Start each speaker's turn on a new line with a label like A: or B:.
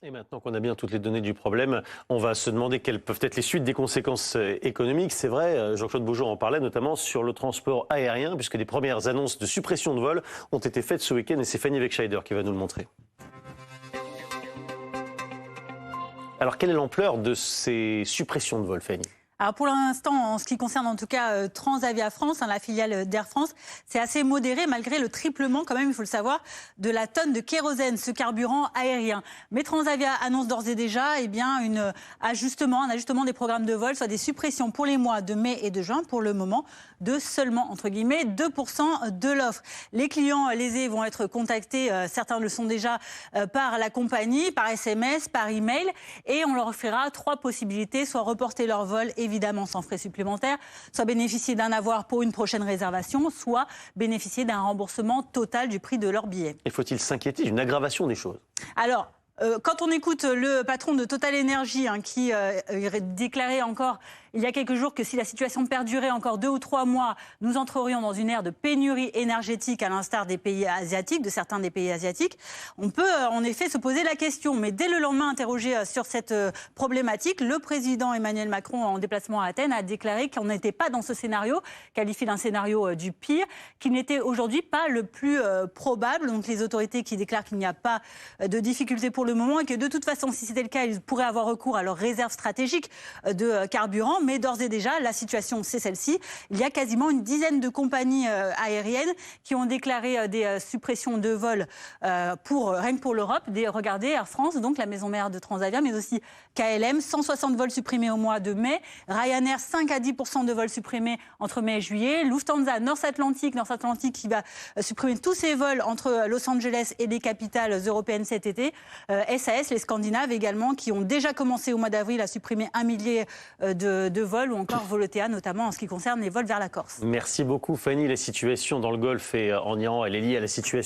A: Et maintenant qu'on a bien toutes les données du problème, on va se demander quelles peuvent être les suites des conséquences économiques. C'est vrai, Jean-Claude Bougeot en parlait notamment sur le transport aérien, puisque des premières annonces de suppression de vols ont été faites ce week-end et c'est Fanny Weckscheider qui va nous le montrer. Alors, quelle est l'ampleur de ces suppressions de vols, Fanny ?
B: Alors pour l'instant, en ce qui concerne en tout cas Transavia France, la filiale d'Air France, c'est assez modéré malgré le triplement quand même, il faut le savoir, de la tonne de kérosène, ce carburant aérien. Mais Transavia annonce d'ores et déjà un ajustement des programmes de vol, soit des suppressions pour les mois de mai et de juin, pour le moment, de seulement, entre guillemets, 2% de l'offre. Les clients lésés vont être contactés, certains le sont déjà, par la compagnie, par SMS, par email, et on leur offrira 3 possibilités, soit reporter leur vol, évidemment sans frais supplémentaires, soit bénéficier d'un avoir pour une prochaine réservation, soit bénéficier d'un remboursement total du prix de leur billet.
A: Et faut-il s'inquiéter d'une aggravation des choses ?
B: Alors, quand on écoute le patron de Total Energy qui déclarait encore il y a quelques jours que si la situation perdurait encore 2 ou 3 mois, nous entrerions dans une ère de pénurie énergétique à l'instar des pays asiatiques, de certains des pays asiatiques, on peut en effet se poser la question. Mais dès le lendemain, interrogé sur cette problématique, le président Emmanuel Macron, en déplacement à Athènes, a déclaré qu'on n'était pas dans ce scénario, qualifié d'un scénario du pire, qui n'était aujourd'hui pas le plus probable. Donc les autorités qui déclarent qu'il n'y a pas de difficulté pour le moment et que de toute façon, si c'était le cas, ils pourraient avoir recours à leurs réserves stratégiques de carburant. Mais d'ores et déjà, la situation, c'est celle-ci. Il y a quasiment une dizaine de compagnies aériennes qui ont déclaré des suppressions de vols rien que pour l'Europe. Regardez, Air France, donc la maison mère de Transavia, mais aussi KLM, 160 vols supprimés au mois de mai. Ryanair, 5 à 10% de vols supprimés entre mai et juillet. Lufthansa, North Atlantic qui va supprimer tous ses vols entre Los Angeles et les capitales européennes cet été. SAS, les Scandinaves également, qui ont déjà commencé au mois d'avril à supprimer 1 millier de vols, ou encore Volotea, notamment en ce qui concerne les vols vers la Corse.
A: Merci beaucoup, Fanny. La situation dans le Golfe et en Iran, elle est liée à la situation